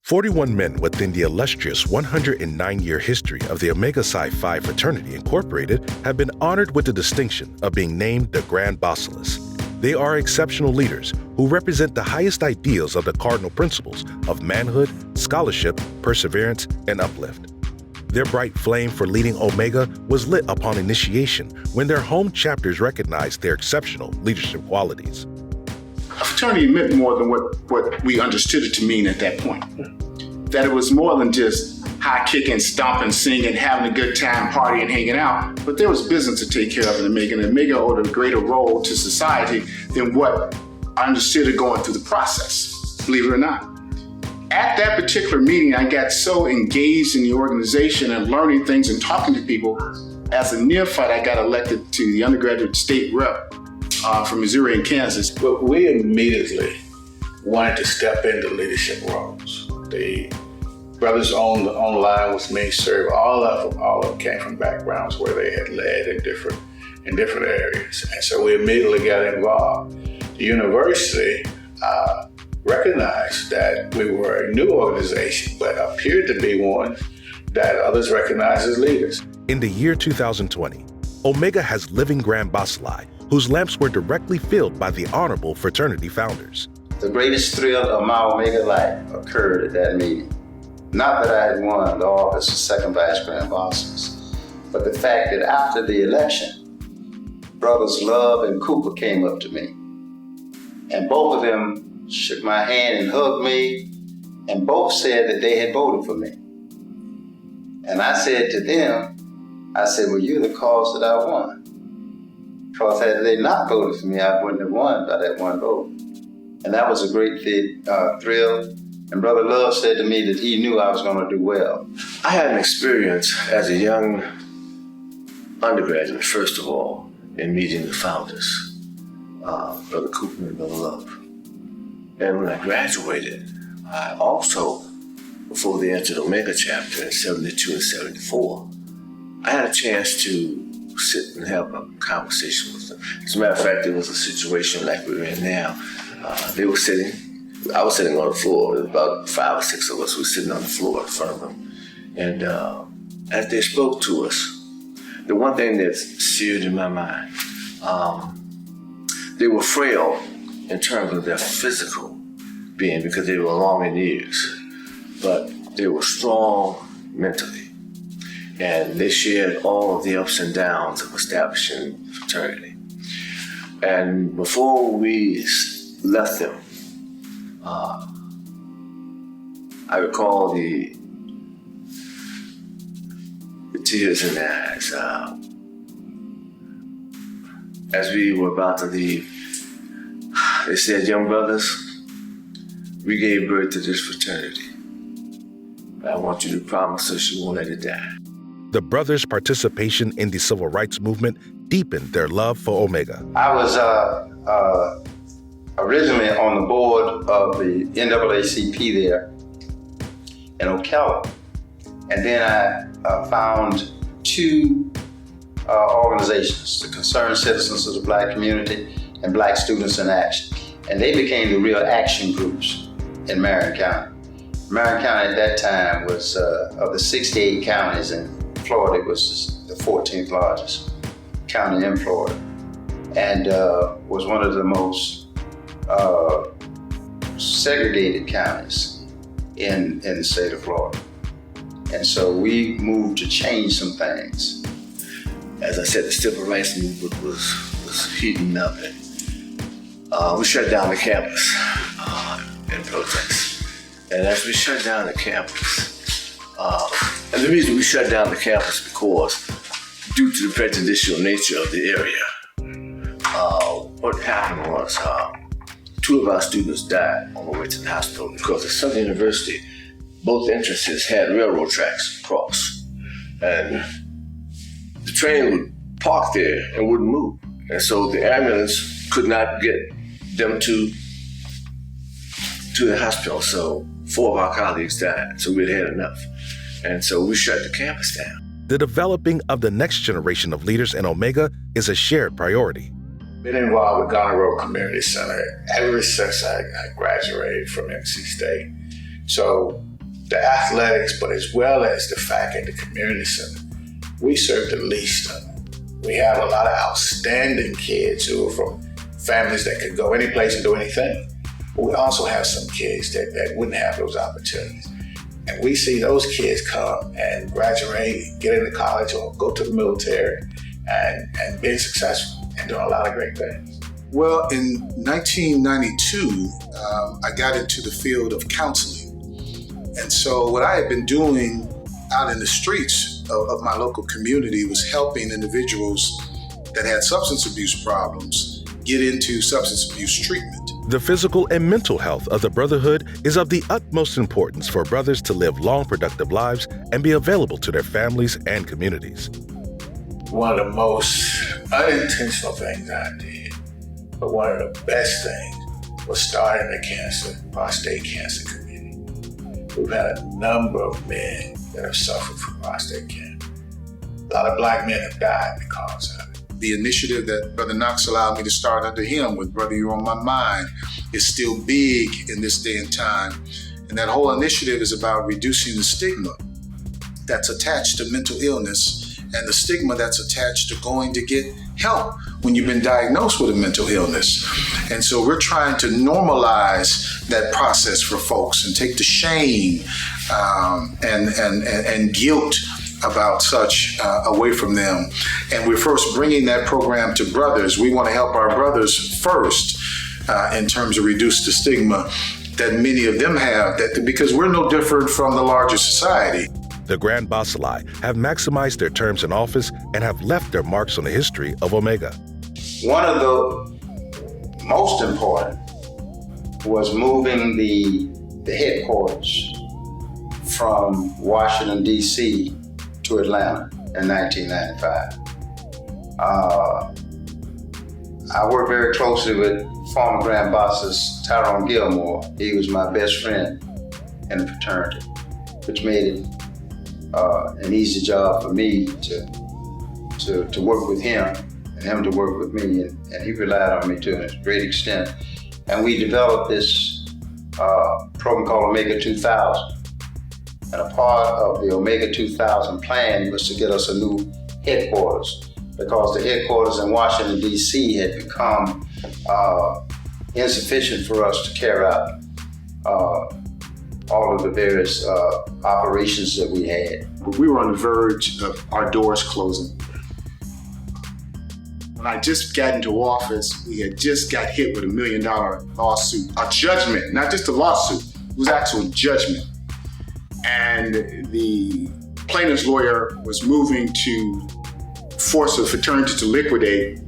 41 men within the illustrious 109-year history of the Omega Psi Phi Fraternity Incorporated have been honored with the distinction of being named the Grand Basilei. They are exceptional leaders who represent the highest ideals of the cardinal principles of manhood, scholarship, perseverance, and uplift. Their bright flame for leading Omega was lit upon initiation when their home chapters recognized their exceptional leadership qualities. A fraternity meant more than what we understood it to mean at that point. That it was more than just high kicking, stomping, singing, having a good time, partying, hanging out, but there was business to take care of in Omega, and Omega owed a greater role to society than what I understood it going through the process, believe it or not. At that particular meeting, I got so engaged in the organization and learning things and talking to people. As a neophyte, I got elected to the undergraduate state rep from Missouri and Kansas. But we immediately wanted to step into leadership roles. The brothers on the line with me served, all of them came from backgrounds where they had led in different areas. And so we immediately got involved. The university recognized that we were a new organization, but appeared to be one that others recognized as leaders. In the year 2020, Omega has living Grand Basilei, whose lamps were directly filled by the honorable fraternity founders. The greatest thrill of my Omega life occurred at that meeting. Not that I had won the office of second vice Grand Basilei, but the fact that after the election, brothers Love and Cooper came up to me. And both of them shook my hand and hugged me, and both said that they had voted for me. And I said to them, well, you're the cause that I won. Because had they not voted for me, I wouldn't have won by that one vote. And that was a great thrill. And Brother Love said to me that he knew I was going to do well. I had an experience as a young undergraduate, first of all, in meeting the founders, Brother Cooper and Brother Love. And when I graduated, I also, before they entered Omega chapter in 72 and 74, I had a chance to sit and have a conversation with them. As a matter of fact, it was a situation like we're in now. They were sitting, I was sitting on the floor. There was about 5 or 6 of us were sitting on the floor in front of them. And as they spoke to us, the one thing that seared in my mind, they were frail in terms of their physical being because they were long in years, but they were strong mentally. And they shared all of the ups and downs of establishing fraternity. And before we left them, I recall the tears in their eyes. As we were about to leave, they said, "Young brothers, we gave birth to this fraternity. I want you to promise us you won't let it die." The brothers' participation in the civil rights movement deepened their love for Omega. I was originally on the board of the NAACP there in Ocala. And then I found 2 organizations, the Concerned Citizens of the Black Community and Black Students in Action. And they became the real action groups in Marion County. Marion County at that time was, of the 68 counties in Florida, it was the 14th largest county in Florida, and was one of the most segregated counties in the state of Florida. And so we moved to change some things. As I said, the civil rights movement was heating up, and we shut down the campus in protest. And as we shut down the campus, and the reason we shut down the campus because due to the prejudicial nature of the area, what happened was 2 of our students died on the way to the hospital because at Southern University, both entrances had railroad tracks across. And the train would park there and wouldn't move. And so the ambulance could not get them to the hospital. So 4 of our colleagues died, so we had enough. And so we shut the campus down. The developing of the next generation of leaders in Omega is a shared priority. Been involved with Garner Road Community Center ever since I graduated from NC State. So the athletics, but as well as the fact at the community center, we serve the least of them. We have a lot of outstanding kids who are from families that could go any place and do anything. But we also have some kids that wouldn't have those opportunities. And we see those kids come and graduate, get into college or go to the military and being successful and doing a lot of great things. Well, in 1992, I got into the field of counseling. And so what I had been doing out in the streets of my local community was helping individuals that had substance abuse problems get into substance abuse treatment. The physical and mental health of the Brotherhood is of the utmost importance for brothers to live long, productive lives and be available to their families and communities. One of the most unintentional things I did, but one of the best things, was starting the prostate cancer community. We've had a number of men that have suffered from prostate cancer. A lot of Black men have died because of it. The initiative that Brother Knox allowed me to start under him with Brother You're On My Mind is still big in this day and time. And that whole initiative is about reducing the stigma that's attached to mental illness and the stigma that's attached to going to get help when you've been diagnosed with a mental illness. And so we're trying to normalize that process for folks and take the shame and guilt about such away from them. And we're first bringing that program to brothers. We want to help our brothers first in terms of reduce the stigma that many of them have, because we're no different from the larger society. The Grand Basilei have maximized their terms in office and have left their marks on the history of Omega. One of the most important was moving the headquarters from Washington, D.C. to Atlanta in 1995. I worked very closely with former Grand Bosses Tyrone Gilmore. He was my best friend in the fraternity, which made it an easy job for me to work with him and him to work with me, and he relied on me to a great extent. And we developed this program called Omega 2000. And a part of the Omega 2000 plan was to get us a new headquarters, because the headquarters in Washington, D.C. had become insufficient for us to carry out all of the various operations that we had. We were on the verge of our doors closing. When I just got into office, we had just got hit with $1 million lawsuit, a judgment, not just a lawsuit, it was actual judgment. And the plaintiff's lawyer was moving to force the fraternity to liquidate.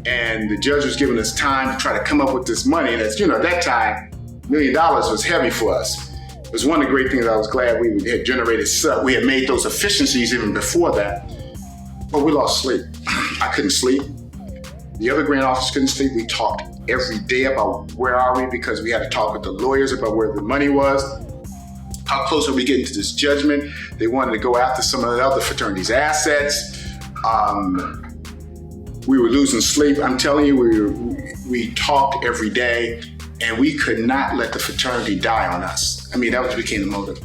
And the judge was giving us time to try to come up with this money. And at that time, $1 million was heavy for us. It was one of the great things I was glad we had generated. We had made those efficiencies even before that, but we lost sleep. I couldn't sleep. The other grand officers couldn't sleep. We talked every day about where are we, because we had to talk with the lawyers about where the money was. How close are we getting to this judgment? They wanted to go after some of the other fraternities' assets. We were losing sleep. I'm telling you, we talked every day, and we could not let the fraternity die on us. I mean, that became the motive.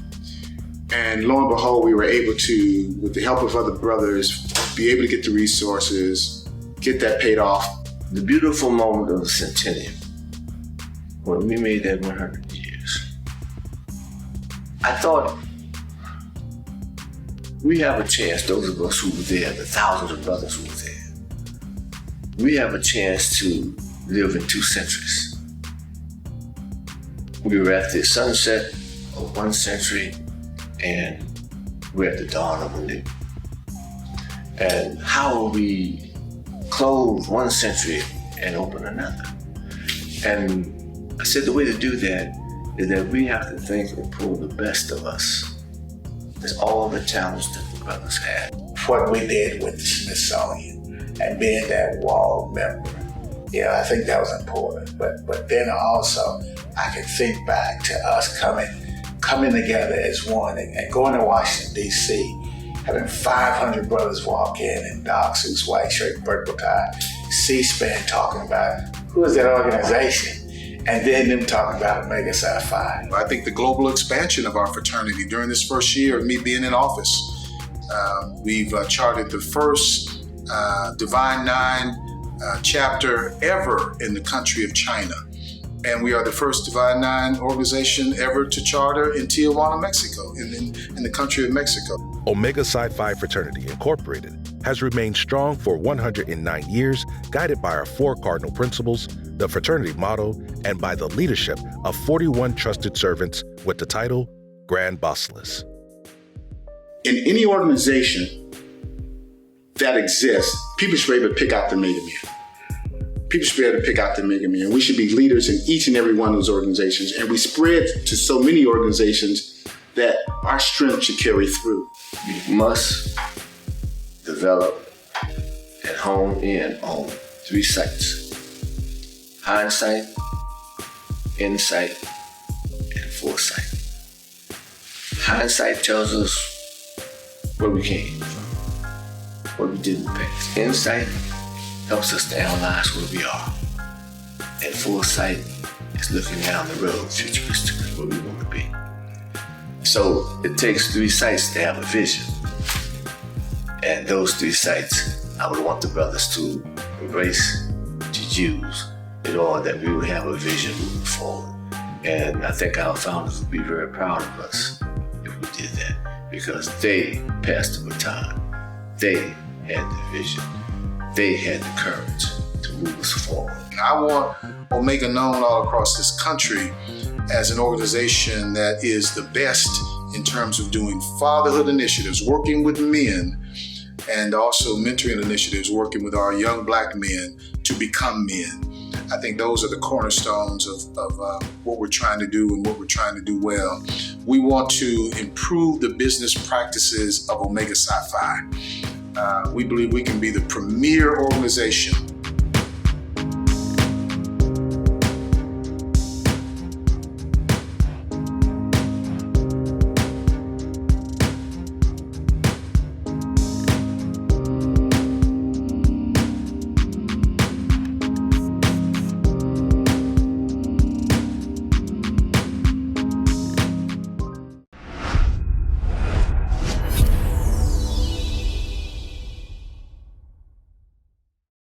And lo and behold, we were able to, with the help of other brothers, be able to get the resources, get that paid off. The beautiful moment of the centennial, when we made that 100 years, I thought we have a chance, those of us who were there, the thousands of brothers who were there, we have a chance to live in 2 centuries. We were at the sunset of 1 century, and we're at the dawn of a new. And how will we close 1 century and open another? And I said the way to do that is that we have to think and pull the best of us. There's all the talents that the brothers had. What we did with the Smithsonian and being that wall member, I think that was important. But then also, I can think back to us coming together as one and going to Washington, D.C., having 500 brothers walk in dark suits, white shirt, purple tie, C-SPAN talking about who is that organization? and then them talking about Omega Psi Phi. I think the global expansion of our fraternity during this first year of me being in office, we've charted the first Divine Nine chapter ever in the country of China. And we are the first Divine Nine organization ever to charter in Tijuana, Mexico, in the country of Mexico. Omega Psi Phi Fraternity Incorporated has remained strong for 109 years, guided by our 4 cardinal principles, the fraternity motto, and by the leadership of 41 trusted servants with the title Grand Basilei. In any organization that exists, people should be able to pick out the mega man. People should be able to pick out the mega man. We should be leaders in each and every one of those organizations. And we spread to so many organizations that our strength should carry through. We must develop and hone in on 3 sights: hindsight, insight, and foresight. Hindsight tells us where we came from, what we did in the past. Insight helps us to analyze where we are. And foresight is looking down the road, futuristically, where we want to be. So it takes 3 sights to have a vision. And those 3 sights, I would want the brothers to embrace, to use, in order that we would have a vision moving forward. And I think our founders would be very proud of us if we did that, because they passed the baton. They had the vision. They had the courage to move us forward. I want Omega known all across this country as an organization that is the best in terms of doing fatherhood initiatives, working with men, and also mentoring initiatives, working with our young Black men to become men. I think those are the cornerstones of what we're trying to do and what we're trying to do well. We want to improve the business practices of Omega Psi Phi. We believe we can be the premier organization